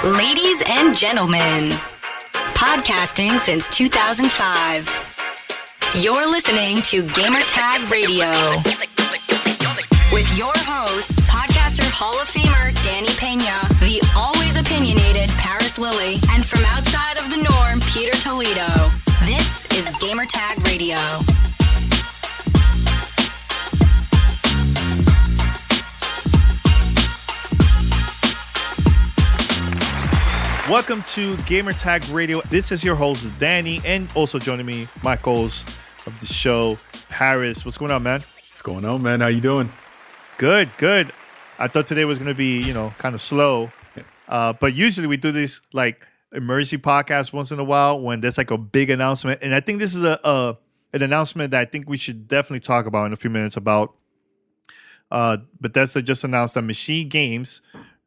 Ladies and gentlemen, podcasting since 2005. You're listening to Gamertag Radio. With your hosts, podcaster Hall of Famer Danny Pena, the always opinionated Paris Lilly, and from outside of the norm, Peter Toledo. This is Gamertag Radio. Welcome to Gamertag Radio. This is your host, Danny, and also joining me, my co-host of the show, Paris. What's going on, man? What's going on, man? How you doing? Good. I thought today was going to be, kind of slow. But usually we do this, like, emergency podcast once in a while when there's, like, a big announcement. And I think this is an announcement that I think we should definitely talk about in a few minutes about. Bethesda just announced that Machine Games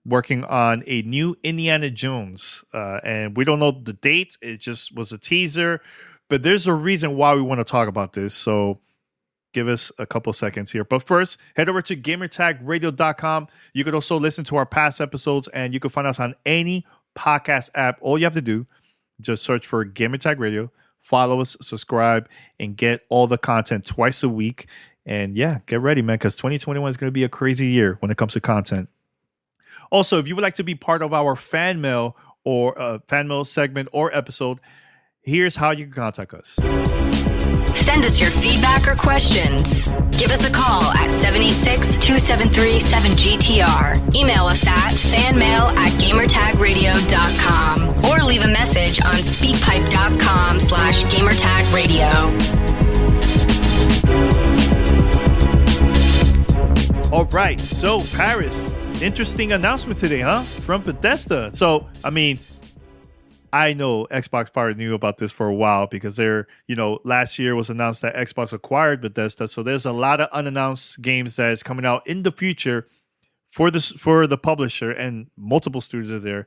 working on a new Indiana Jones. And we don't know the date. It just was a teaser. But there's a reason why we want to talk about this. So give us a couple seconds here. But first, head over to gamertagradio.com. You can also listen to our past episodes, and you can find us on any podcast app. All you have to do, just search for Gamertag Radio, follow us, subscribe, and get all the content twice a week. And yeah, get ready, man, because 2021 is going to be a crazy year when it comes to content. Also, if you would like to be part of our fan mail or fan mail segment or episode, here's how you can contact us. Send us your feedback or questions. Give us a call at 786-273-7GTR. Email us at fanmail@gamertagradio.com or leave a message on speakpipe.com/gamertagradio. All right, so Paris. Interesting announcement today, huh? From Bethesda. So, I mean, I know Xbox probably knew about this for a while because last year was announced that Xbox acquired Bethesda. So there's a lot of unannounced games that is coming out in the future for the publisher, and multiple studios are there.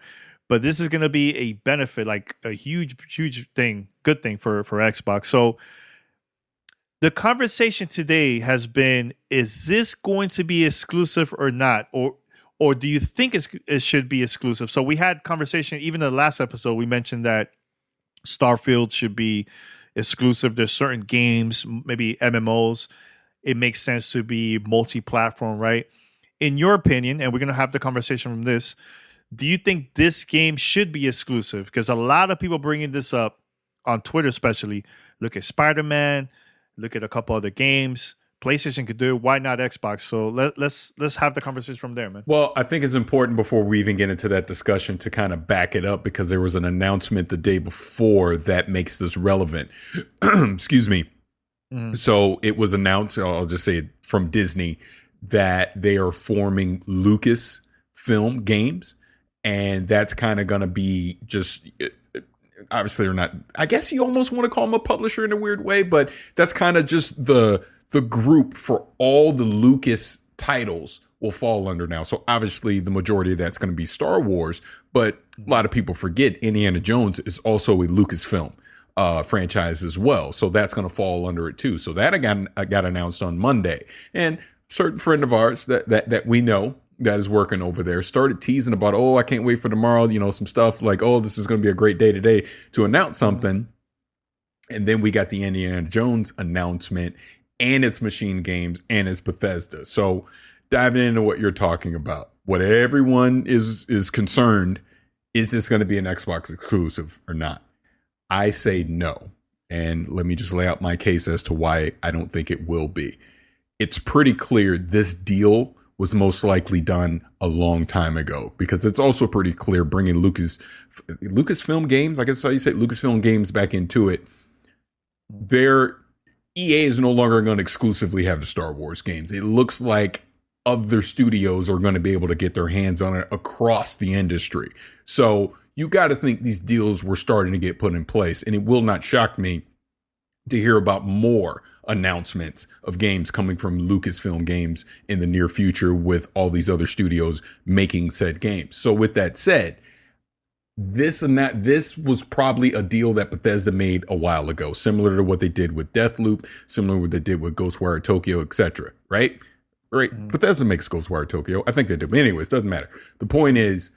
But this is going to be a benefit, like a huge thing, good thing for Xbox. So the conversation today has been, is this going to be exclusive or not? Or do you think it should be exclusive? So we had conversation, even in the last episode, we mentioned that Starfield should be exclusive. There's certain games, maybe MMOs, it makes sense to be multi-platform, right? In your opinion, and we're going to have the conversation from this, do you think this game should be exclusive? Because a lot of people bringing this up on Twitter especially. Look at Spider-Man, look at a couple other games. PlayStation could do it. Why not Xbox? So let's have the conversation from there, man. Well, I think it's important before we even get into that discussion to kind of back it up, because there was an announcement the day before that makes this relevant. Excuse me. Mm-hmm. So it was announced, I'll just say it, from Disney, that they are forming Lucasfilm Games, and that's kind of going to be just... Obviously, they're not... I guess you almost want to call them a publisher in a weird way, but that's kind of just the group for all the Lucas titles will fall under now. So obviously the majority of that's going to be Star Wars, but a lot of people forget Indiana Jones is also a Lucasfilm franchise as well. So that's going to fall under it too. So that got announced on Monday, and a certain friend of ours that we know that is working over there started teasing about, I can't wait for tomorrow, some stuff like, this is going to be a great day today to announce something. And then we got the Indiana Jones announcement, and it's Machine Games, and it's Bethesda. So diving into what you're talking about, what everyone is concerned, is this going to be an Xbox exclusive or not? I say no. And let me just lay out my case as to why I don't think it will be. It's pretty clear this deal was most likely done a long time ago, because it's also pretty clear bringing Lucasfilm Games, I guess how you say Lucasfilm Games, back into it. EA is no longer going to exclusively have the Star Wars games. It looks like other studios are going to be able to get their hands on it across the industry. So you got to think these deals were starting to get put in place, and it will not shock me to hear about more announcements of games coming from Lucasfilm Games in the near future, with all these other studios making said games. So with that said, this was probably a deal that Bethesda made a while ago, similar to what they did with Deathloop, similar to what they did with Ghostwire Tokyo, etc. Right? Bethesda makes Ghostwire Tokyo. I think they do. But anyways, doesn't matter. The point is,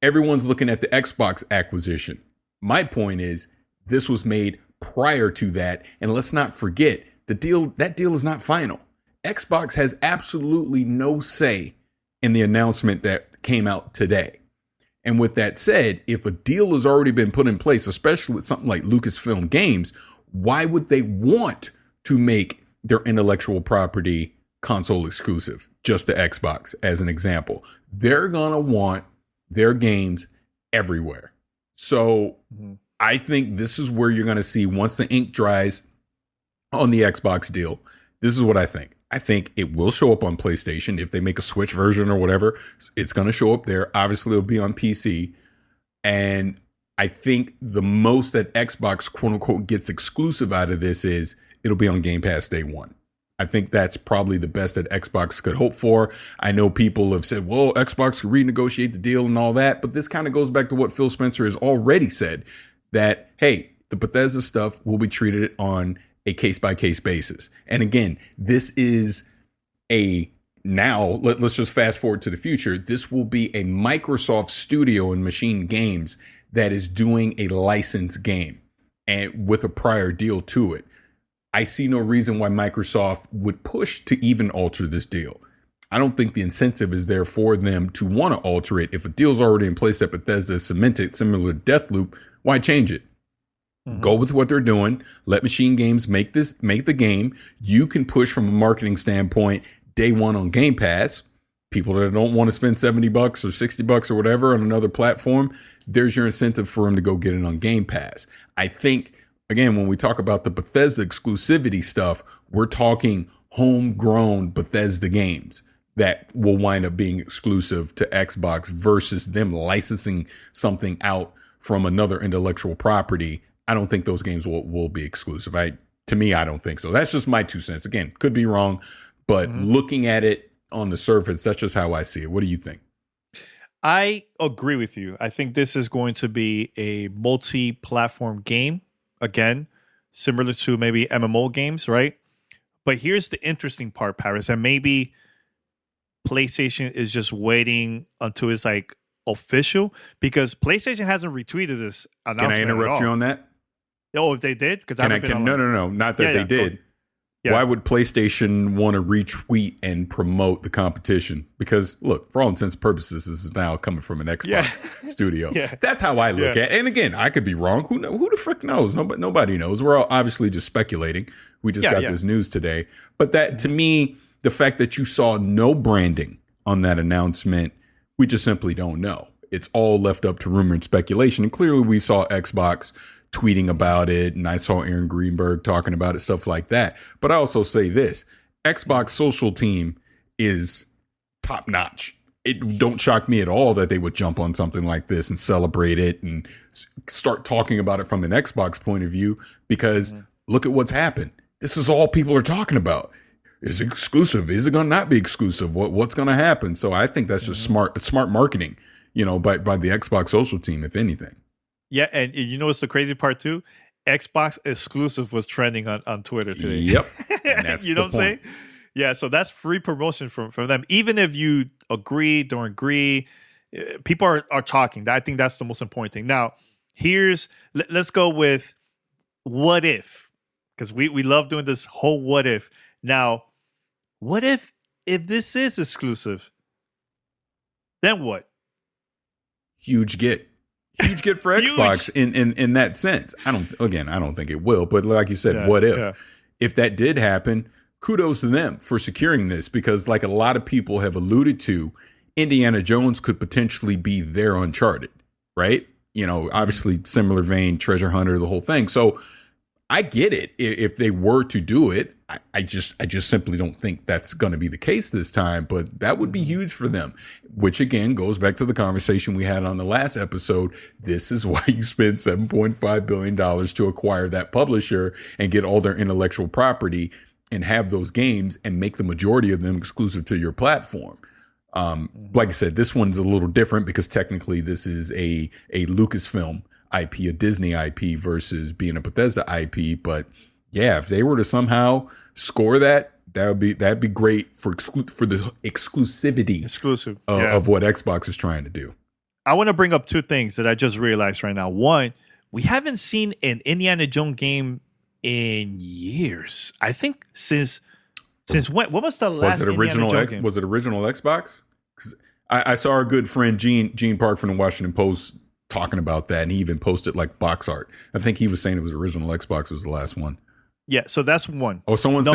everyone's looking at the Xbox acquisition. My point is, this was made prior to that, and let's not forget that deal is not final. Xbox has absolutely no say in the announcement that came out today. And with that said, if a deal has already been put in place, especially with something like Lucasfilm Games, why would they want to make their intellectual property console exclusive, just to Xbox as an example? They're going to want their games everywhere. So I think this is where you're going to see, once the ink dries on the Xbox deal, this is what I think. I think it will show up on PlayStation. If they make a Switch version or whatever, it's going to show up there. Obviously, it'll be on PC. And I think the most that Xbox, quote unquote, gets exclusive out of this is it'll be on Game Pass day one. I think that's probably the best that Xbox could hope for. I know people have said, well, Xbox could renegotiate the deal and all that. But this kind of goes back to what Phil Spencer has already said, that, hey, the Bethesda stuff will be treated on a case-by-case basis. And again, this is let's just fast forward to the future. This will be a Microsoft studio in Machine Games that is doing a licensed game and with a prior deal to it. I see no reason why Microsoft would push to even alter this deal. I don't think the incentive is there for them to want to alter it. If a deal's already in place that Bethesda is cemented, similar to Deathloop, why change it? Go with what they're doing. Let Machine Games make the game. You can push from a marketing standpoint day one on Game Pass. People that don't want to spend $70 or $60 or whatever on another platform, there's your incentive for them to go get it on Game Pass. I think, again, when we talk about the Bethesda exclusivity stuff, we're talking homegrown Bethesda games that will wind up being exclusive to Xbox versus them licensing something out from another intellectual property. I don't think those games will be exclusive. To me, I don't think so. That's just my 2 cents. Again, could be wrong, but looking at it on the surface, that's just how I see it. What do you think? I agree with you. I think this is going to be a multi-platform game. Again, similar to maybe MMO games, right? But here's the interesting part, Paris, and maybe PlayStation is just waiting until it's like official, because PlayStation hasn't retweeted this announcement. Can I interrupt you on that? Oh, if they did? Because no, not that they did. Yeah. Why would PlayStation want to retweet and promote the competition? Because look, for all intents and purposes, this is now coming from an Xbox studio. Yeah. That's how I look at it. And again, I could be wrong. Who the frick knows? Nobody knows. We're all obviously just speculating. We just got this news today. But that, to me, the fact that you saw no branding on that announcement, we just simply don't know. It's all left up to rumor and speculation. And clearly we saw Xbox tweeting about it, and I saw Aaron Greenberg talking about it, stuff like that. But I also say this, Xbox social team is top notch. It don't shock me at all that they would jump on something like this and celebrate it and start talking about it from an Xbox point of view, because look at what's happened. This is all people are talking about. Is it exclusive? Is it going to not be exclusive? What's going to happen? So I think that's just smart marketing, by the Xbox social team, if anything. Yeah, and you know what's the crazy part too? Xbox exclusive was trending on Twitter today. Yep. And that's you know what I'm saying? Yeah, so that's free promotion from them. Even if you agree, don't agree, people are talking. I think that's the most important thing. Now, let's go with what if, because we love doing this whole what if. Now, what if this is exclusive? Then what? Huge get for Xbox in that sense. I don't think it will, but like you said, what if? Yeah. If that did happen, kudos to them for securing this, because like a lot of people have alluded to, Indiana Jones could potentially be their Uncharted, right? Obviously similar vein, treasure hunter, the whole thing. So I get it. If they were to do it, I just simply don't think that's going to be the case this time, but that would be huge for them, which again goes back to the conversation we had on the last episode. This is why you spend $7.5 billion to acquire that publisher and get all their intellectual property and have those games and make the majority of them exclusive to your platform. Like I said, this one's a little different because technically this is a Lucasfilm IP, a Disney IP versus being a Bethesda IP. But yeah, if they were to somehow score that'd be great for the exclusivity of what Xbox is trying to do. I want to bring up two things that I just realized right now. One, we haven't seen an Indiana Jones game in years. I think since when? What was the last Indiana Jones game? Was it original Xbox? Because I saw our good friend Gene Park from the Washington Post talking about that, and he even posted like box art. I think he was saying it was original Xbox was the last one. Yeah, so that's one. Oh, someone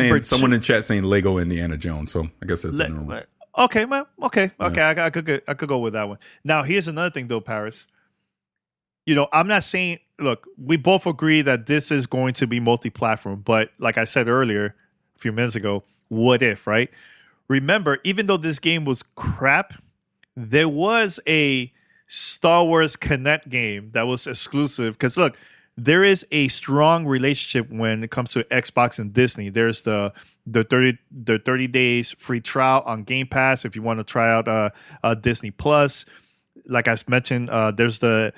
in chat saying Lego Indiana Jones. So I guess that's a normal. Okay, man. Okay. Yeah. I could go with that one. Now, here's another thing, though, Paris. I'm not saying. Look, we both agree that this is going to be multi-platform, but like I said earlier, a few minutes ago, what if, right? Remember, even though this game was crap, there was a Star Wars Connect game that was exclusive. Because look, there is a strong relationship when it comes to Xbox and Disney. There's the 30 days free trial on Game Pass if you want to try out Disney Plus. Like I mentioned, there's the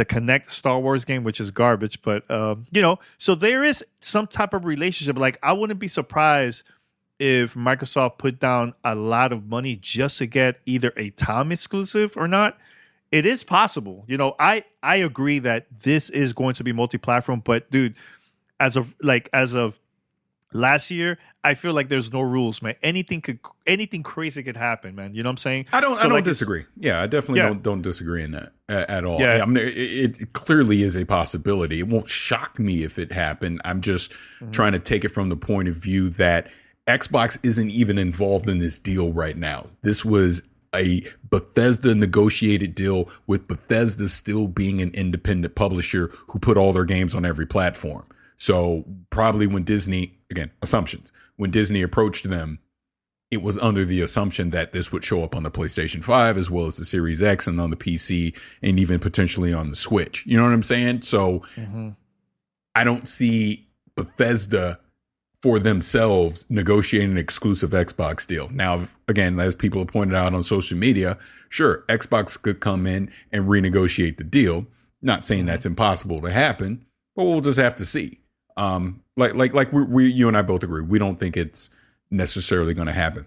Connect Star Wars game, which is garbage, but so there is some type of relationship. Like, I wouldn't be surprised if Microsoft put down a lot of money just to get either a Tom exclusive or not. It is possible. I agree that this is going to be multi-platform, but dude, as of last year, I feel like there's no rules, man. Anything crazy could happen, man. You know what I'm saying? I don't disagree. Yeah, I definitely don't disagree in that at all. Yeah. I mean, it clearly is a possibility. It won't shock me if it happened. I'm just trying to take it from the point of view that Xbox isn't even involved in this deal right now. This was a Bethesda negotiated deal with Bethesda still being an independent publisher who put all their games on every platform. So probably when Disney, again, assumptions, when Disney approached them, it was under the assumption that this would show up on the PlayStation 5 as well as the Series X and on the PC and even potentially on the Switch. You know what I'm saying? So I don't see Bethesda for themselves negotiating an exclusive Xbox deal. Now, again, as people have pointed out on social media, sure, Xbox could come in and renegotiate the deal. Not saying that's impossible to happen, but we'll just have to see. Like you and I both agree, we don't think it's necessarily going to happen.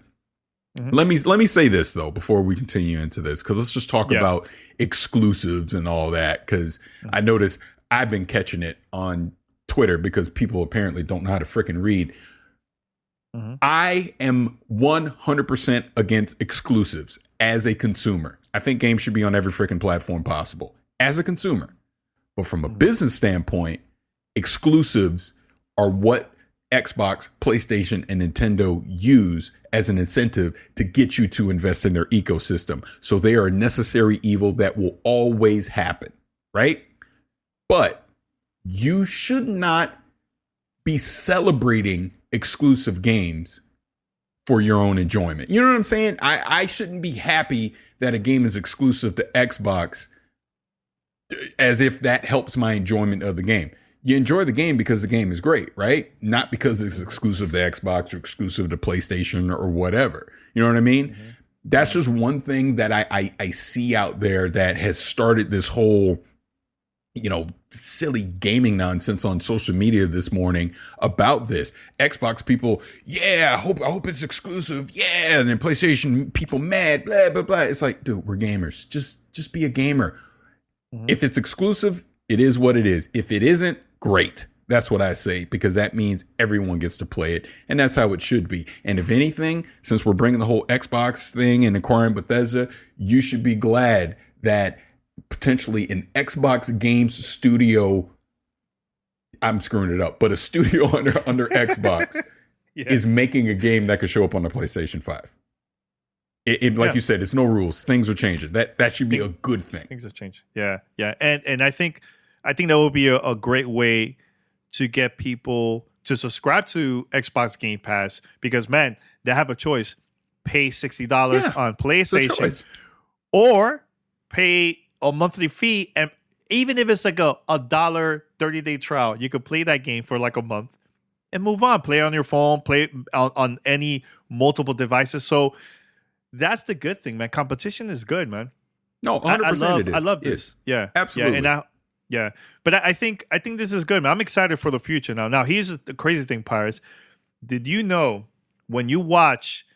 Let me say this though before we continue into this, because let's just talk about exclusives and all that. Because I noticed I've been catching it on Twitter because people apparently don't know how to freaking read. I am 100% against exclusives as a consumer. I think games should be on every freaking platform possible as a consumer. But from a business standpoint, exclusives are what Xbox, PlayStation, and Nintendo use as an incentive to get you to invest in their ecosystem. So they are a necessary evil that will always happen, right? But you should not be celebrating exclusive games for your own enjoyment. You know what I'm saying? I shouldn't be happy that a game is exclusive to Xbox as if that helps my enjoyment of the game. You enjoy the game because the game is great, right? Not because it's exclusive to Xbox or exclusive to PlayStation or whatever. You know what I mean? That's just one thing that I see out there that has started this whole, silly gaming nonsense on social media this morning about this. Xbox people, I hope it's exclusive. Yeah. And then PlayStation people mad, blah, blah, blah. It's like, dude, we're gamers. Just be a gamer. If it's exclusive, it is what it is. If it isn't, great. That's what I say, because that means everyone gets to play it. And that's how it should be. And if anything, since we're bringing the whole Xbox thing and acquiring Bethesda, you should be glad that potentially an Xbox games studio, I'm screwing it up, but a studio under Xbox is making a game that could show up on the PlayStation 5. Like you said, it's no rules. Things are changing. That should be a good thing. Things have changed. Yeah. And I think that would be a great way to get people to subscribe to Xbox Game Pass, because, man, they have a choice. Pay $60 on PlayStation or pay a monthly fee. And even if it's like a $1 30-day trial, you could play that game for like a month and move on. Play on your phone, play on any multiple devices. So that's the good thing, man. Competition is good, man. No, 100% it is. I love this. Yeah. Absolutely. Yeah, but I think this is good, man. I'm excited for the future now. Now, here's the crazy thing, Pirates. Did you know when you watch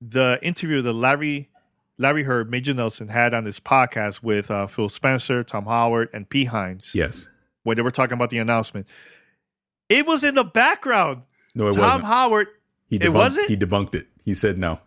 the interview that Larry Larry Herd, Major Nelson had on this podcast with Phil Spencer, Tom Howard, and P. Hines. Yes. When they were talking about the announcement. It was in the background. No, it Tom wasn't. Howard. It wasn't? He debunked it. He said no.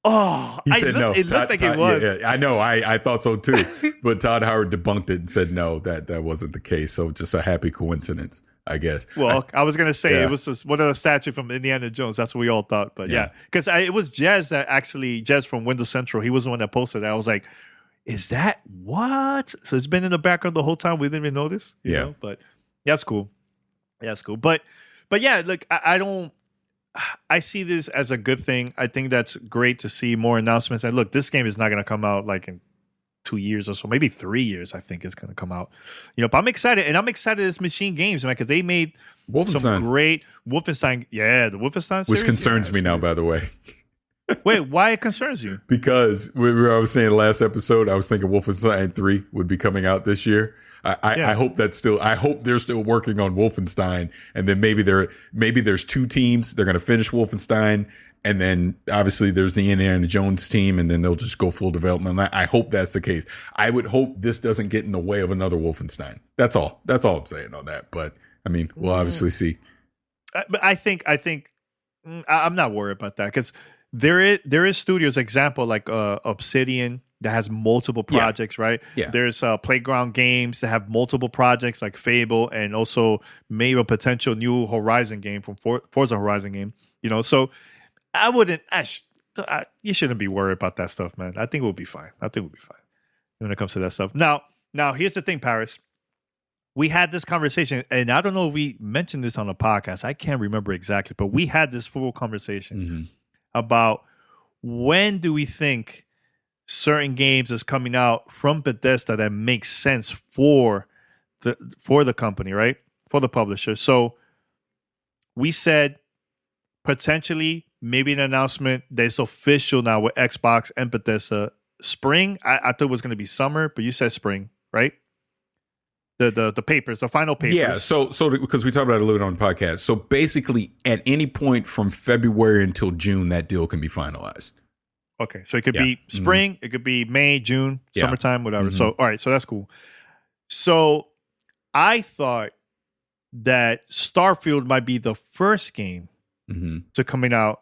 Oh, he said no. It looked like it was. Yeah, I know. I thought so too. But Todd Howard debunked it and said no, that wasn't the case. So just a happy coincidence, I guess. Well, I was gonna say it was just one of the statues from Indiana Jones. That's what we all thought. But because it was Jez from Windows Central. He was the one that posted that. I was like, is that what? So it's been in the background the whole time. We didn't even notice. You know? But that's cool. That's cool. But yeah, look, I see this as a good thing. I think that's great to see more announcements. And look, this game is not going to come out like in 2 years or so, maybe 3 years. I think it's going to come out. But I'm excited, and I'm excited it's Machine Games, man, because they made some great Wolfenstein. Yeah, the Wolfenstein series, which concerns me now, by the way. Wait, why it concerns you? Because I was saying last episode, I was thinking Wolfenstein 3 would be coming out this year. I hope that's still. I hope they're still working on Wolfenstein, and then maybe there's two teams. They're going to finish Wolfenstein, and then obviously there's the Indiana Jones team, and then they'll just go full development. I hope that's the case. I would hope this doesn't get in the way of another Wolfenstein. That's all. That's all I'm saying on that. But I mean, we'll obviously see. But I think I'm not worried about that because there is studios, example like Obsidian, that has multiple projects, right? Yeah. There's Playground Games that have multiple projects like Fable, and also maybe a potential new Horizon game from Forza Horizon game. So I wouldn't. You shouldn't be worried about that stuff, man. I think we'll be fine. When it comes to that stuff. Now here's the thing, Paris. We had this conversation, and I don't know if we mentioned this on the podcast. I can't remember exactly, but we had this full conversation about when do we think certain games is coming out from Bethesda that makes sense for the company, right? For the publisher. So we said potentially maybe an announcement that's official now with Xbox and Bethesda. Spring. I thought it was going to be summer, but you said spring, right? The papers, the final papers. Yeah. So because we talked about it a little bit on the podcast. So basically, at any point from February until June, that deal can be finalized. Okay, so it could be spring, it could be May, June, summertime, whatever. So, all right, so that's cool. So, I thought that Starfield might be the first game to coming out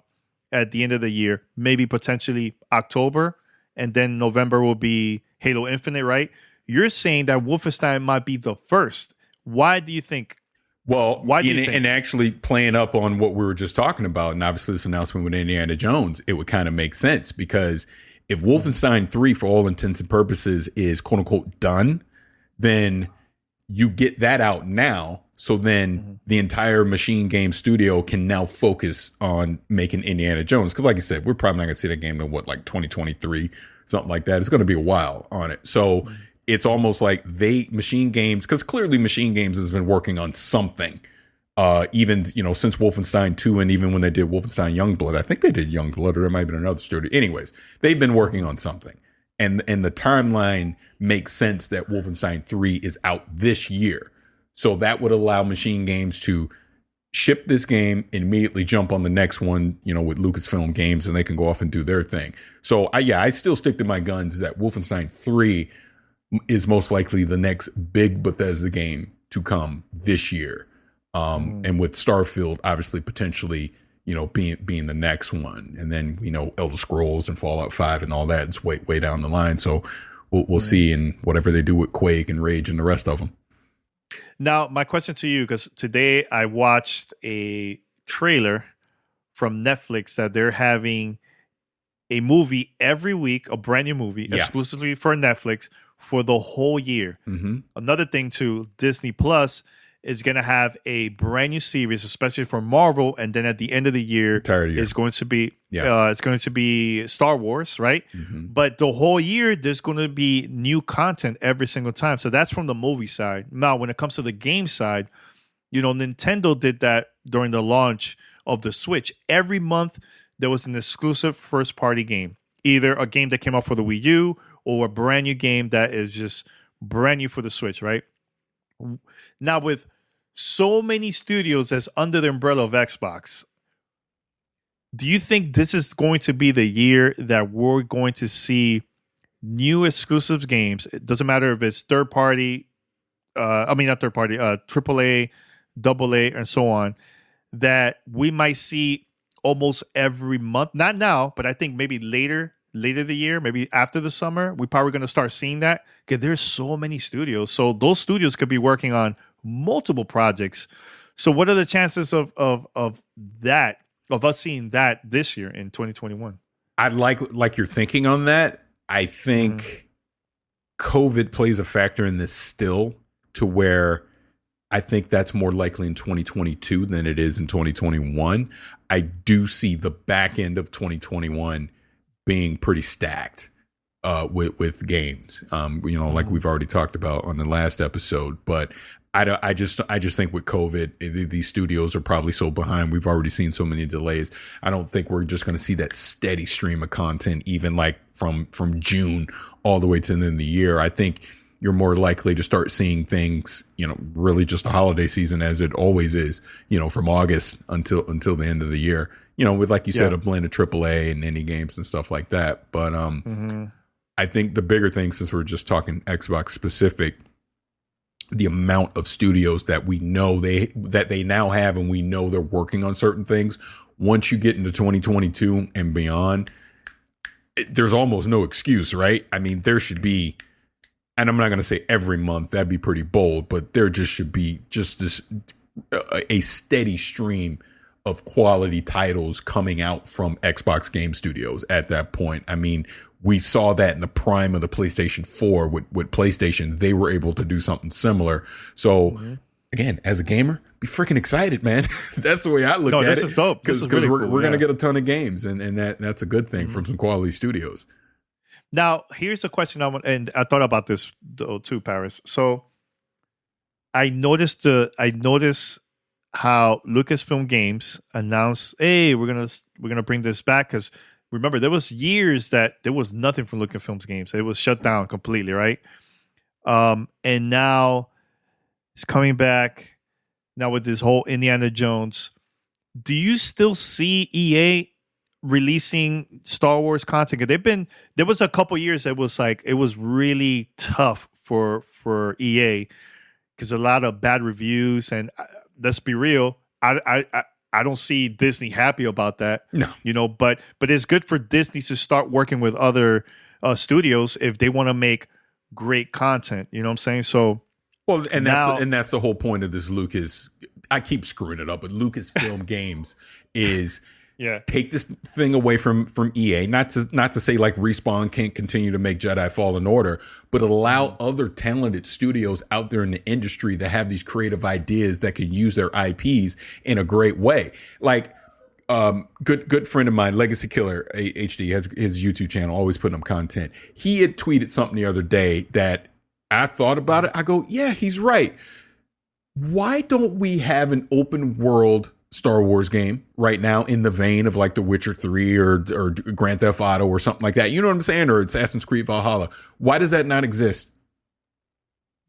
at the end of the year, maybe potentially October, and then November will be Halo Infinite, right? You're saying that Wolfenstein might be the first. Why do you think? Well, and actually playing up on what we were just talking about, and obviously this announcement with Indiana Jones, it would kind of make sense because if Wolfenstein 3, for all intents and purposes, is quote unquote done, then you get that out now. So then the entire Machine Game studio can now focus on making Indiana Jones. Because like I said, we're probably not going to see that game in 2023, something like that. It's going to be a while on it. So it's almost like Machine Games, because clearly Machine Games has been working on something, even, since Wolfenstein 2, and even when they did Wolfenstein Youngblood. I think they did Youngblood, or it might have been another studio. Anyways, they've been working on something. And the timeline makes sense that Wolfenstein 3 is out this year. So that would allow Machine Games to ship this game and immediately jump on the next one, with Lucasfilm Games, and they can go off and do their thing. So I still stick to my guns that Wolfenstein 3 is most likely the next big Bethesda game to come this year. And with Starfield, obviously, potentially, being the next one. And then, Elder Scrolls and Fallout 5 and all that is way down the line. So we'll see in whatever they do with Quake and Rage and the rest of them. Now, my question to you, because today I watched a trailer from Netflix that they're having a movie every week, a brand new movie exclusively for Netflix for the whole year. Another thing too, Disney Plus is going to have a brand new series, especially for Marvel, and then at the end of the year, is going to be it's going to be Star Wars, right? But the whole year, there's going to be new content every single time. So that's from the movie side. Now, when it comes to the game side, Nintendo did that during the launch of the Switch. Every month, there was an exclusive first-party game, either a game that came out for the Wii U or a brand new game that is just brand new for the Switch, right? Now, with so many studios that's under the umbrella of Xbox, do you think this is going to be the year that we're going to see new exclusives games? It doesn't matter if it's third party, not third party, AAA, AA, and so on, that we might see almost every month. Not now, but I think maybe later the year, maybe after the summer, we're probably going to start seeing that because there's so many studios. So those studios could be working on multiple projects. So what are the chances of that, of us seeing that this year in 2021? I like your thinking on that. I think COVID plays a factor in this still, to where I think that's more likely in 2022 than it is in 2021. I do see the back end of 2021 being pretty stacked with games, like we've already talked about on the last episode. But I just think with COVID, these studios are probably so behind. We've already seen so many delays. I don't think we're just going to see that steady stream of content, even like from June all the way to the end of the year. I think you're more likely to start seeing things, really just the holiday season, as it always is, from August until the end of the year, with, like you said, a blend of AAA and indie games and stuff like that. But I think the bigger thing, since we're just talking Xbox specific, the amount of studios that we know they now have, and we know they're working on certain things. Once you get into 2022 and beyond, there's almost no excuse, right? I mean, there should be, and I'm not going to say every month, that'd be pretty bold, but there just should be just this a steady stream of quality titles coming out from Xbox Game Studios at that point. I mean, we saw that in the prime of the PlayStation 4 with PlayStation. They were able to do something similar. So again, as a gamer, be freaking excited, man. That's the way I look at it. This is dope. Because we're going to get a ton of games, and that's a good thing from some quality studios. Now, here's a question and I thought about this too, Paris. So I noticed how Lucasfilm Games announced, "Hey, we're gonna bring this back," because remember, there was years that there was nothing from Lucasfilm Games. It was shut down completely, right? And now it's coming back now with this whole Indiana Jones. Do you still see EA releasing Star Wars content? There was a couple years that was like, it was really tough for EA because a lot of bad reviews, and let's be real, I don't see Disney happy about that. No. But it's good for Disney to start working with other studios if they want to make great content. You know what I'm saying? So, well, and that's the whole point of this Lucas. I keep screwing it up, but Lucasfilm Games is take this thing away from EA. Not to say like Respawn can't continue to make Jedi Fallen Order, but allow other talented studios out there in the industry that have these creative ideas that can use their IPs in a great way. Like good friend of mine, Legacy Killer HD, has his YouTube channel, always putting up content. He had tweeted something the other day that I thought about it. I go, yeah, he's right. Why don't we have an open world Star Wars game right now in the vein of like The Witcher 3 or Grand Theft Auto or something like that? You know what I'm saying? Or Assassin's Creed Valhalla. Why does that not exist?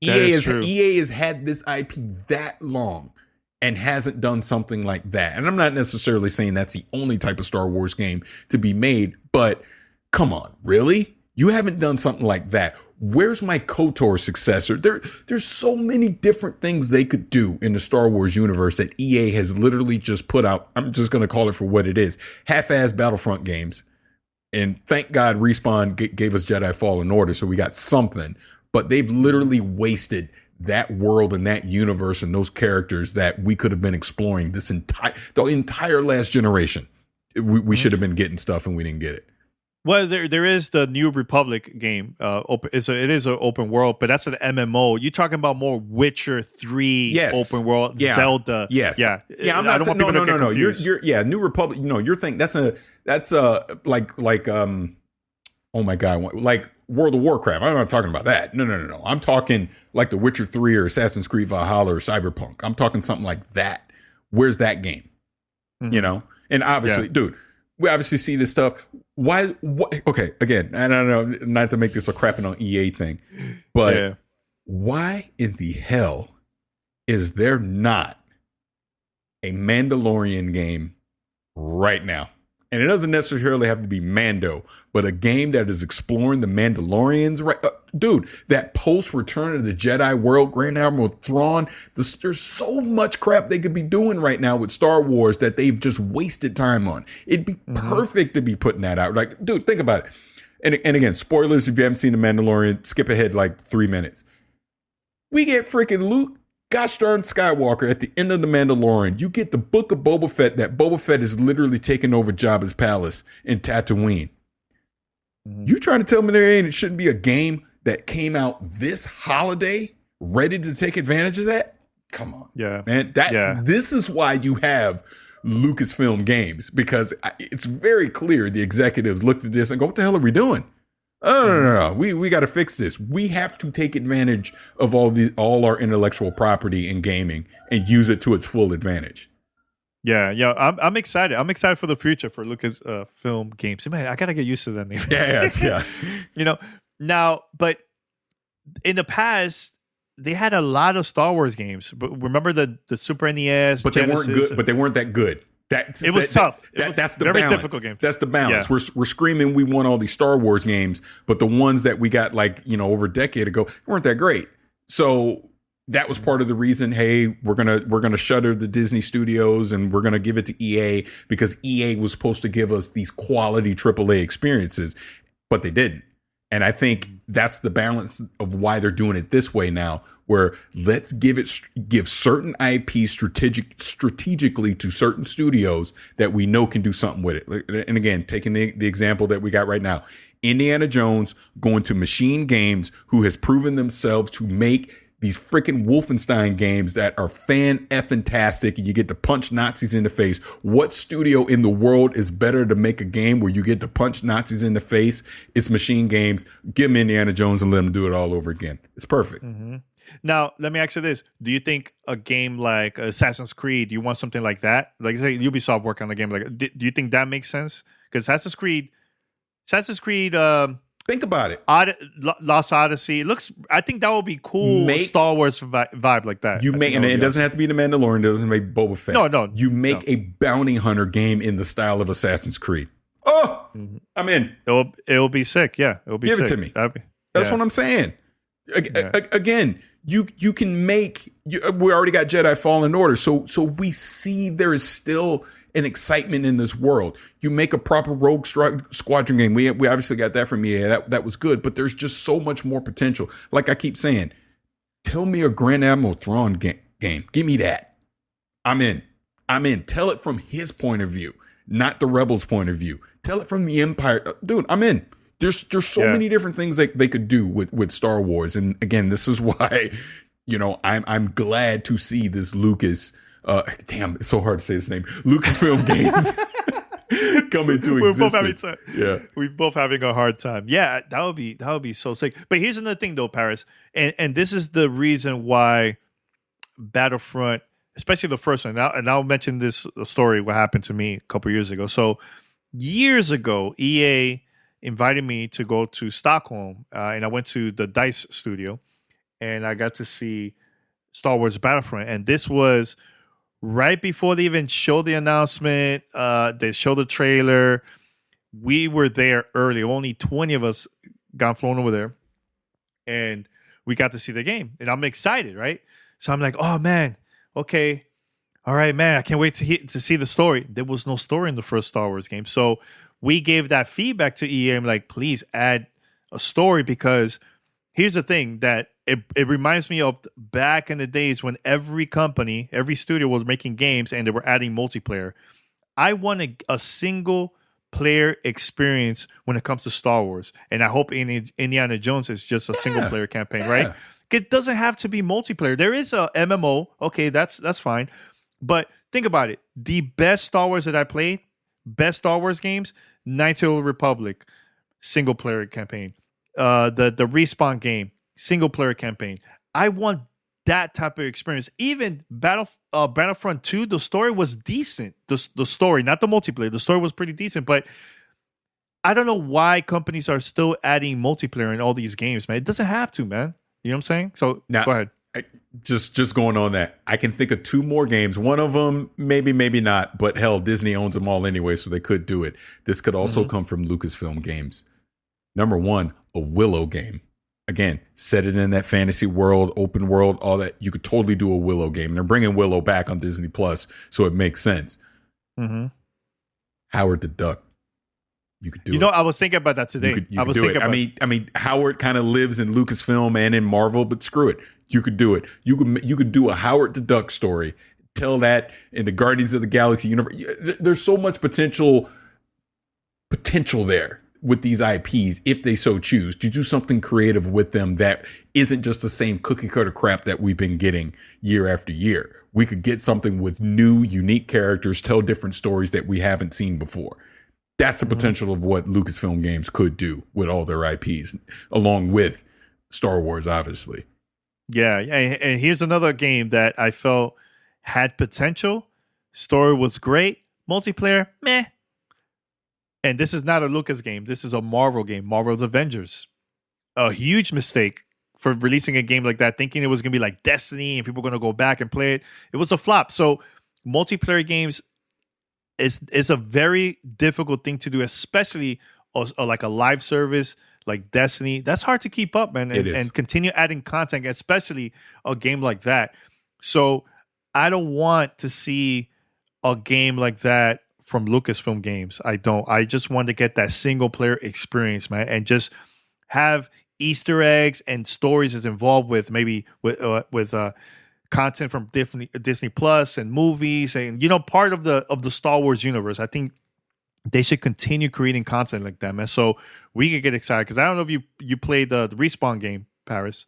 EA has had this IP that long and hasn't done something like that. And I'm not necessarily saying that's the only type of Star Wars game to be made, but come on, really? You haven't done something like that. Where's my KOTOR successor? There's so many different things they could do in the Star Wars universe that EA has literally just put out. I'm just going to call it for what it is. Half-ass Battlefront games. And thank God Respawn gave us Jedi Fallen Order, so we got something. But they've literally wasted that world and that universe and those characters that we could have been exploring the entire last generation. We should have been getting stuff and we didn't get it. Well, there is the New Republic game. It is an open world, but that's an MMO. You're talking about more Witcher 3 open world, Zelda. Yes. Yeah. Yeah. I'm not. No. You're New Republic. No, you're thinking that's like oh my God, like World of Warcraft. I'm not talking about that. No. I'm talking like The Witcher 3 or Assassin's Creed Valhalla or Cyberpunk. I'm talking something like that. Where's that game? Mm-hmm. You know, and obviously, dude, we obviously see this stuff. Why? Okay, again, I don't know, not to make this a crapping on EA thing, but why in the hell is there not a Mandalorian game right now? And it doesn't necessarily have to be Mando, but a game that is exploring the Mandalorians, right? Dude, that post Return of the Jedi world, Grand Admiral Thrawn, there's so much crap they could be doing right now with Star Wars that they've just wasted time on. It'd be perfect to be putting that out. Like, dude, think about it. And again, spoilers if you haven't seen The Mandalorian, skip ahead like 3 minutes. We get freaking Luke, gosh darn Skywalker at the end of The Mandalorian. You get the book of Boba Fett, that Boba Fett is literally taking over Jabba's palace in Tatooine. You trying to tell me it shouldn't be a game that came out this holiday ready to take advantage of that? Come on. Yeah. Man, this is why you have Lucasfilm Games, because it's very clear the executives looked at this and go, what the hell are we doing? Oh, no. We got to fix this. We have to take advantage of all our intellectual property in gaming and use it to its full advantage. Yeah. I'm excited. I'm excited for the future for Lucasfilm Games. Man, I gotta get used to that name. Yeah. Now, but in the past, they had a lot of Star Wars games. But remember the Super NES, but Genesis, they weren't good. But they weren't that good. It was tough. That's the very balance. difficult game. That's the balance. Yeah. We're screaming we want all these Star Wars games, but the ones that we got over a decade ago weren't that great. So that was part of the reason. Hey, we're gonna shutter the Disney studios and we're gonna give it to EA, because EA was supposed to give us these quality AAA experiences, but they didn't. And I think that's the balance of why they're doing it this way now, where let's give certain IP strategically to certain studios that we know can do something with it. And again, taking the example that we got right now, Indiana Jones going to Machine Games, who has proven themselves to make these freaking Wolfenstein games that are fan-effing-tastic, and you get to punch Nazis in the face. What studio in the world is better to make a game where you get to punch Nazis in the face? It's Machine Games. Give them Indiana Jones and let them do it all over again. It's perfect. Mm-hmm. Now, let me ask you this. Do you think a game like Assassin's Creed, you want something like that? Like, say Ubisoft work on a game like, do you think that makes sense? Because Assassin's Creed, think about it. Lost Odyssey. I think that would be cool. Star Wars vibe like that. And it doesn't have to be The Mandalorian. It doesn't make Boba Fett. No. You make a bounty hunter game in the style of Assassin's Creed. Oh, I'm in. It'll be sick. Yeah, it'll be. Give sick. it to me. That's what I'm saying. Again, you can make. We already got Jedi Fallen Order, so we see there is still an excitement in this world. You make a proper Rogue Squadron game. We obviously got that from EA. That was good, but there's just so much more potential. Like I keep saying, tell me a Grand Admiral Thrawn game. Give me that. I'm in. Tell it from his point of view, not the Rebels' point of view. Tell it from the Empire. Dude, I'm in. There's so many different things that they could do with Star Wars. And again, this is why, I'm glad to see this Lucas. Damn, it's so hard to say his name. Lucasfilm Games come into existence. We're both having a hard time. Yeah, that would be so sick. But here's another thing though, Paris, and this is the reason why Battlefront, especially the first one. And I'll mention this story. What happened to me a couple years ago? So years ago, EA invited me to go to Stockholm, and I went to the DICE studio, and I got to see Star Wars Battlefront, and this was right before they even showed the announcement. They showed the trailer. We were there early. Only 20 of us got flown over there, and we got to see the game. And I'm excited, right? So I'm like, oh, man, okay. All right, man, I can't wait to see the story. There was no story in the first Star Wars game. So we gave that feedback to EA. I'm like, please add a story, because here's the thing that it reminds me of back in the days when every company, every studio was making games and they were adding multiplayer. I want a single player experience when it comes to Star Wars. And I hope Indiana Jones is just a single player campaign, right? It doesn't have to be multiplayer. There is a MMO. Okay, that's fine. But think about it. The best Star Wars that I played, best Star Wars games, Knights of the Republic, single player campaign. The Respawn game, single player campaign. I want that type of experience. Even Battlefront 2, the story was decent. The story, not the multiplayer. The story was pretty decent, but I don't know why companies are still adding multiplayer in all these games, man. It doesn't have to, man. You know what I'm saying? So now, go ahead. just going on that, I can think of 2 more games. One of them, maybe not, but hell, Disney owns them all anyway, so they could do it. This could also come from Lucasfilm Games. Number 1, a Willow game. Again, set it in that fantasy world, open world, all that. You could totally do a Willow game. And they're bringing Willow back on Disney Plus, so it makes sense. Howard the Duck. You could do it. I was thinking about that today. I was thinking about I mean, Howard kind of lives in Lucasfilm and in Marvel, but screw it. You could do it. You could do a Howard the Duck story. Tell that in the Guardians of the Galaxy universe. There's so much potential there with these IPs if they so choose to do something creative with them that isn't just the same cookie cutter crap that we've been getting year after year. We could get something with new, unique characters, tell different stories that we haven't seen before. That's the potential of what Lucasfilm Games could do with all their IPs, along with Star Wars, obviously. Yeah, and here's another game that I felt had potential. Story was great. Multiplayer, meh. And this is not a Lucas game. This is a Marvel game, Marvel's Avengers. A huge mistake for releasing a game like that, thinking it was going to be like Destiny and people were going to go back and play it. It was a flop. So multiplayer games is a very difficult thing to do, especially like a live service like Destiny. That's hard to keep up, man, and continue adding content, especially a game like that. So I don't want to see a game like that from Lucasfilm Games. I don't. I just want to get that single player experience, man, and just have Easter eggs and stories is involved with maybe with content from Disney Plus and movies and part of the Star Wars universe. I think they should continue creating content like that, man. So we could get excited because I don't know if you played the Respawn game, Paris.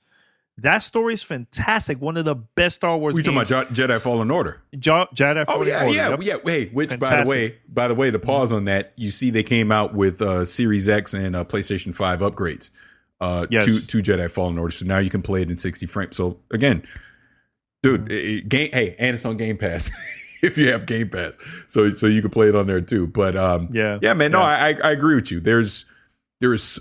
That story is fantastic. One of the best Star Wars games. We're talking about Jedi Fallen Order. Jedi Fallen Order. Yeah. Hey, which fantastic. by the way, the pause on that, you see they came out with Series X and PlayStation 5 upgrades to Jedi Fallen Order. So now you can play it in 60 frames. So again, dude, and it's on Game Pass if you have Game Pass. So you can play it on there too. But man, no, I agree with you. There's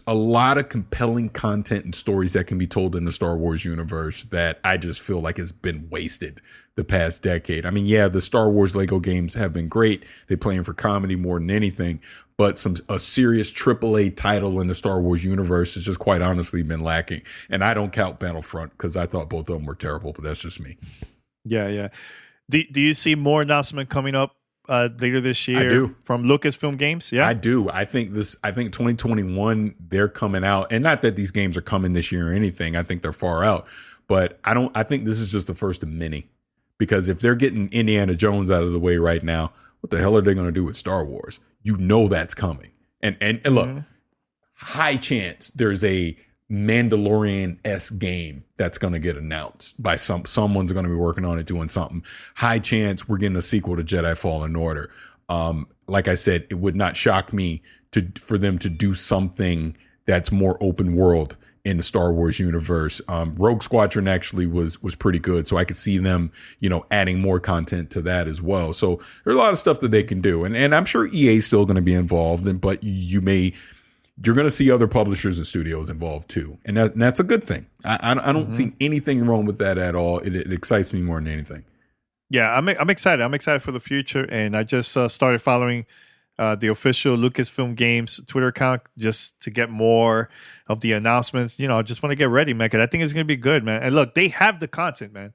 a lot of compelling content and stories that can be told in the Star Wars universe that I just feel like has been wasted the past decade. I mean, the Star Wars Lego games have been great. They play in for comedy more than anything, but a serious AAA title in the Star Wars universe has just quite honestly been lacking. And I don't count Battlefront because I thought both of them were terrible, but that's just me. Yeah. Do you see more announcement coming up later this year? I do. From Lucasfilm Games? Yeah, I do. I think 2021 they're coming out, and not that these games are coming this year or anything. I think they're far out, but I think this is just the first of many, because if they're getting Indiana Jones out of the way right now, what the hell are they going to do with Star Wars? That's coming. And look, high chance there's a Mandalorian-esque game that's going to get announced by someone's going to be working on it, doing something. High chance we're getting a sequel to Jedi Fallen Order. Like I said, it would not shock me for them to do something that's more open world in the Star Wars universe. Rogue Squadron actually was pretty good, so I could see them, adding more content to that as well. So there's a lot of stuff that they can do, and I'm sure EA is still going to be involved, but you're going to see other publishers and studios involved too. And that's a good thing. I don't see anything wrong with that at all. It excites me more than anything. Yeah, I'm excited. I'm excited for the future. And I just started following the official Lucasfilm Games Twitter account just to get more of the announcements. I just want to get ready, man, because I think it's going to be good, man. And look, they have the content, man.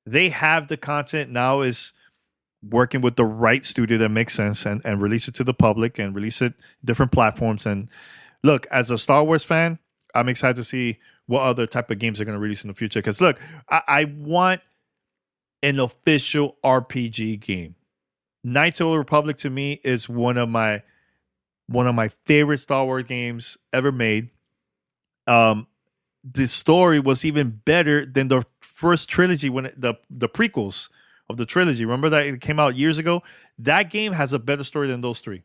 They have the content. Now is working with the right studio that makes sense and release it to the public and release it different platforms. And look, as a Star Wars fan, I'm excited to see what other type of games are going to release in the future. Because look, I want an official RPG game. Knights of the Republic to me is one of my favorite Star Wars games ever made. The story was even better than the first trilogy when the prequels of the trilogy. Remember that it came out years ago? That game has a better story than those three,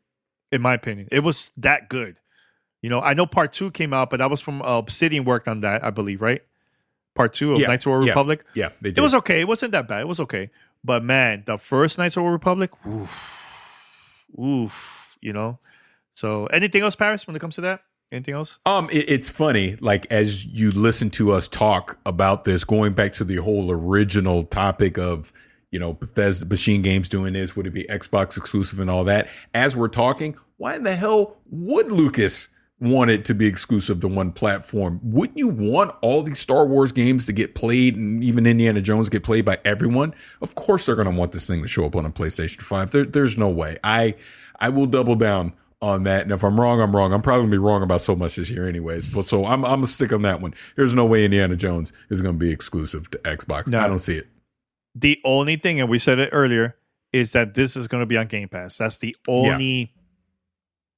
in my opinion. It was that good. I know part 2 came out, but that was from Obsidian worked on that, I believe, right? Part 2 of Knights of the Republic. Yeah, they did. It was okay. It wasn't that bad. It was okay. But man, the first Knights of the Republic, oof. So anything else, Paris, when it comes to that? Anything else? It's funny, like as you listen to us talk about this, going back to the whole original topic of, Bethesda Machine Games doing this, would it be Xbox exclusive and all that? As we're talking, why in the hell would Lucas want it to be exclusive to one platform? Wouldn't you want all these Star Wars games to get played, and even Indiana Jones get played by everyone? Of course they're going to want this thing to show up on a PlayStation 5. There's no way. I will double down on that. And if I'm wrong, I'm wrong. I'm probably gonna be wrong about so much this year anyways. But so I'm gonna stick on that one. There's no way Indiana Jones is gonna be exclusive to Xbox. No. I don't see it. The only thing, and we said it earlier, is that this is gonna be on Game Pass. That's the only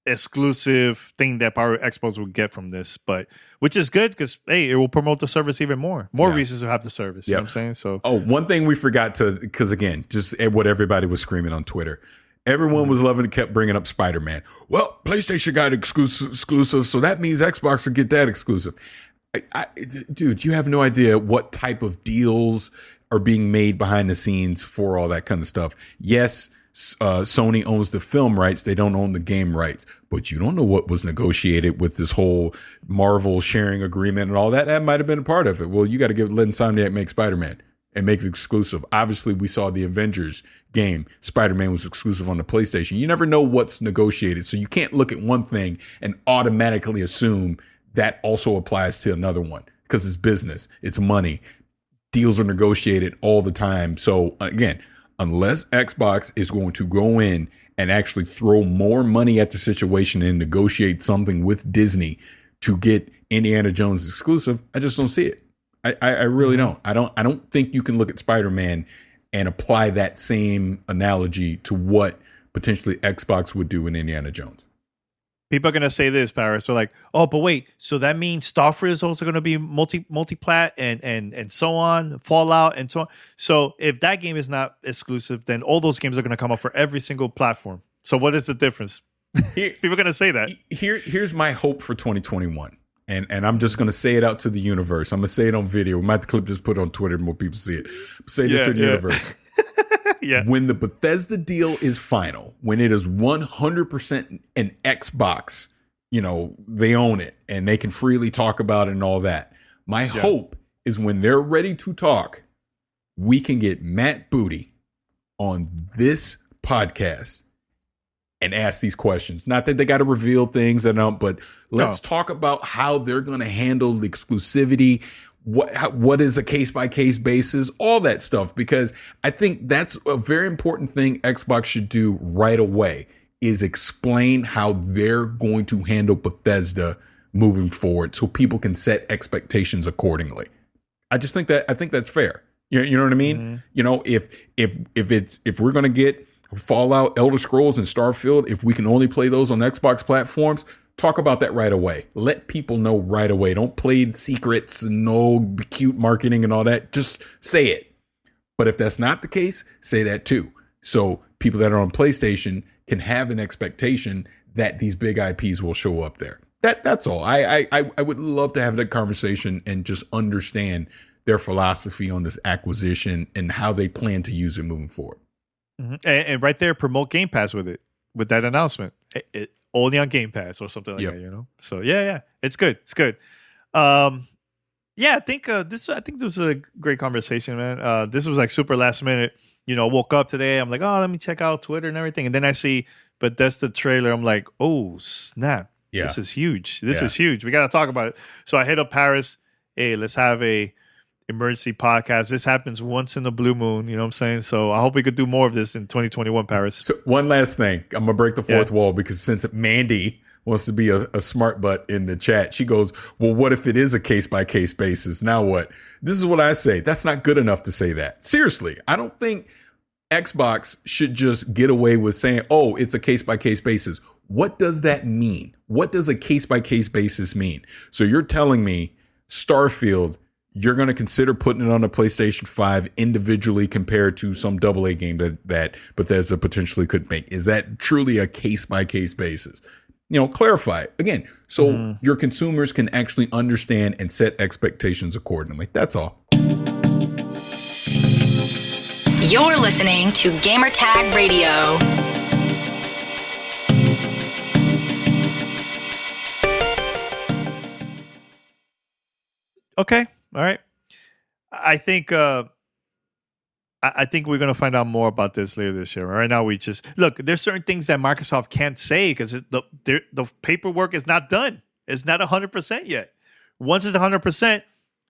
exclusive thing that probably Xbox will get from this. But which is good because it will promote the service even more. More reasons to have the service. You know what I'm saying? So one thing we forgot to, because again, just what everybody was screaming on Twitter. Everyone was loving it, kept bringing up Spider-Man. Well, PlayStation got exclusive, so that means Xbox will get that exclusive. Dude, you have no idea what type of deals are being made behind the scenes for all that kind of stuff. Yes, Sony owns the film rights. They don't own the game rights. But you don't know what was negotiated with this whole Marvel sharing agreement and all that. That might have been a part of it. Well, you got to let Insomniac make Spider-Man and make it exclusive. Obviously, we saw the Avengers game. Spider-Man was exclusive on the PlayStation. You never know what's negotiated. So you can't look at one thing and automatically assume that also applies to another one because it's business. It's money. Deals are negotiated all the time. So again, unless Xbox is going to go in and actually throw more money at the situation and negotiate something with Disney to get Indiana Jones exclusive, I just don't see it. I really don't. I don't think you can look at Spider-Man and apply that same analogy to what potentially Xbox would do in Indiana Jones. People are going to say this, Paris. So like, oh, but wait, so that means Starfield is also going to be multi-plat and so on, Fallout and so on. So if that game is not exclusive, then all those games are going to come up for every single platform. So what is the difference? People are going to say that. Here's my hope for 2021. And I'm just going to say it out to the universe. I'm going to say it on video. We might clip this, put it on Twitter, more people see it. Say this to the universe. When the Bethesda deal is final, when it is 100% an Xbox, they own it and they can freely talk about it and all that. My hope is when they're ready to talk, we can get Matt Booty on this podcast and ask these questions. Not that they got to reveal things but let's talk about how they're going to handle the exclusivity. What is a case-by-case basis, all that stuff, because I think that's a very important thing Xbox should do right away is explain how they're going to handle Bethesda moving forward so people can set expectations accordingly. I think that's fair. You know what I mean? Mm-hmm. If we're going to get Fallout, Elder Scrolls, and Starfield, if we can only play those on Xbox platforms, talk about that right away. Let people know right away. Don't play secrets and no cute marketing and all that. Just say it. But if that's not the case, say that too. So people that are on PlayStation can have an expectation that these big IPs will show up there. That's all. I would love to have that conversation and just understand their philosophy on this acquisition and how they plan to use it moving forward. Mm-hmm. And right there, promote Game Pass with it, with that announcement. Only on Game Pass or something like that, So it's good. It's good. I think this was a great conversation, man. This was like super last minute. Woke up today. I'm like, oh, let me check out Twitter and everything, and then I see Bethesda trailer. I'm like, oh snap! Yeah. This is huge. This is huge. We got to talk about it. So I hit up Paris. Hey, let's have a emergency podcast. This happens once in the blue moon. You know what I'm saying? So I hope we could do more of this in 2021, Paris. So one last thing. I'm going to break the fourth wall because since Mandy wants to be a smart butt in the chat, she goes, well, what if it is a case-by-case basis? Now what? This is what I say. That's not good enough to say that. Seriously, I don't think Xbox should just get away with saying, oh, it's a case-by-case basis. What does that mean? What does a case-by-case basis mean? So you're telling me Starfield, you're going to consider putting it on a PlayStation 5 individually compared to some AA game that Bethesda potentially could make. Is that truly a case-by-case basis? Clarify it. Again, so your consumers can actually understand and set expectations accordingly. That's all. You're listening to Gamertag Radio. Okay. All right. I think I think we're going to find out more about this later this year. Right now, we just look. There's certain things that Microsoft can't say because the paperwork is not done. It's not 100% yet. Once it's 100%,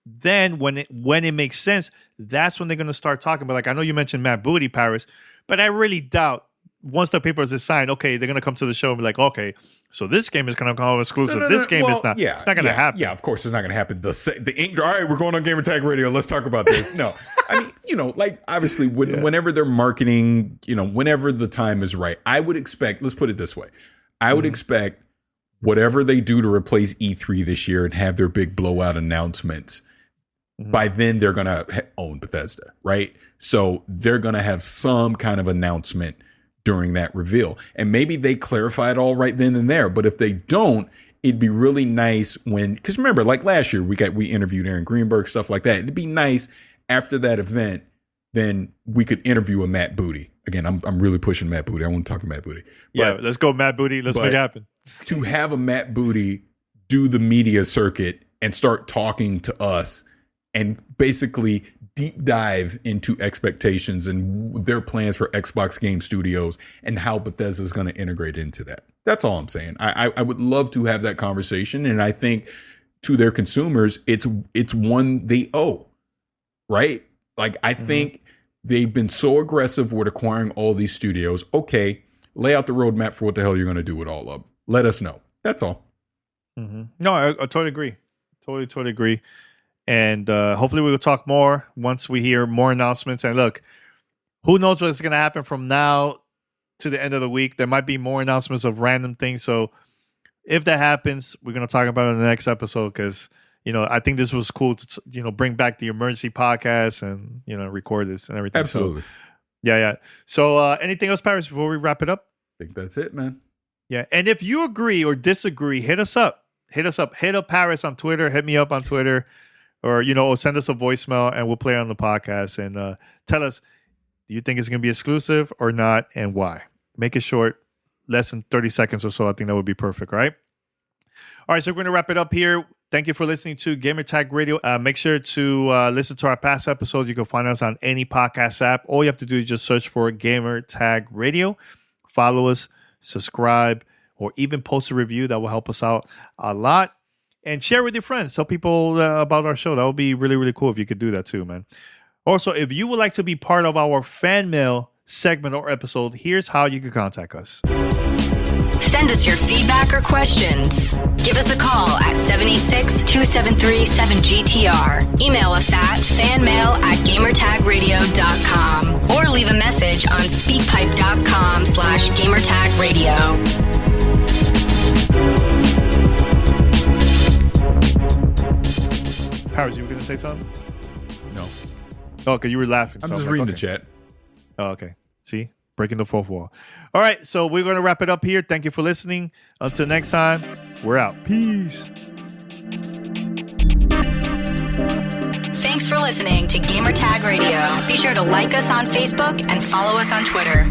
then when it makes sense, that's when they're going to start talking. But like I know you mentioned Matt Booty, Paris, but I really doubt once the papers is signed, okay, they're going to come to the show and be like, okay, so this game is going to come exclusive. This game is not. Yeah, it's not going to happen. Yeah, of course, it's not going to happen. The ink. All right, we're going on Gamertag Radio. Let's talk about this. No, I mean, like obviously, whenever they're marketing, whenever the time is right, I would expect. Let's put it this way: I would expect whatever they do to replace E3 this year and have their big blowout announcements. By then, they're going to own Bethesda, right? So they're going to have some kind of announcement during that reveal. And maybe they clarify it all right then and there. But if they don't, it'd be really nice because remember, like last year, we interviewed Aaron Greenberg, stuff like that. It'd be nice after that event, then we could interview a Matt Booty. Again, I'm really pushing Matt Booty. I want to talk to Matt Booty. But, let's go Matt Booty. Let's make it happen. To have a Matt Booty do the media circuit and start talking to us and basically deep dive into expectations and their plans for Xbox Game Studios and how Bethesda is going to integrate into that. That's all I'm saying. I would love to have that conversation. And I think to their consumers, it's one they owe, right? Like, I think they've been so aggressive with acquiring all these studios. Okay, lay out the roadmap for what the hell you're going to do with all of them. Let us know. That's all. No, I totally agree. Totally agree. And hopefully we will talk more once we hear more announcements. And look, who knows what's going to happen from now to the end of the week. There might be more announcements of random things. So if that happens, we're going to talk about it in the next episode because, I think this was cool to, bring back the emergency podcast and, record this and everything. Absolutely. So, yeah. So anything else, Paris, before we wrap it up? I think that's it, man. Yeah. And if you agree or disagree, hit us up. Hit up Paris on Twitter. Hit me up on Twitter. Or, send us a voicemail and we'll play on the podcast and tell us, do you think it's going to be exclusive or not and why? Make it short, less than 30 seconds or so. I think that would be perfect, right? All right, so we're going to wrap it up here. Thank you for listening to Gamertag Radio. Make sure to listen to our past episodes. You can find us on any podcast app. All you have to do is just search for Gamertag Radio. Follow us, subscribe, or even post a review. That will help us out a lot. And share with your friends. Tell people about our show. That would be really, really cool if you could do that too, man. Also, if you would like to be part of our fan mail segment or episode, here's how you can contact us. Send us your feedback or questions. Give us a call at 786-273-7GTR. Email us at fanmail@gamertagradio.com or leave a message on speakpipe.com/gamertagradio. Howard, you were going to say something? No. Oh, okay, you were laughing. I'm just reading the chat. Oh, okay. See? Breaking the fourth wall. All right, so we're going to wrap it up here. Thank you for listening. Until next time, we're out. Peace. Thanks for listening to Gamertag Radio. Be sure to like us on Facebook and follow us on Twitter.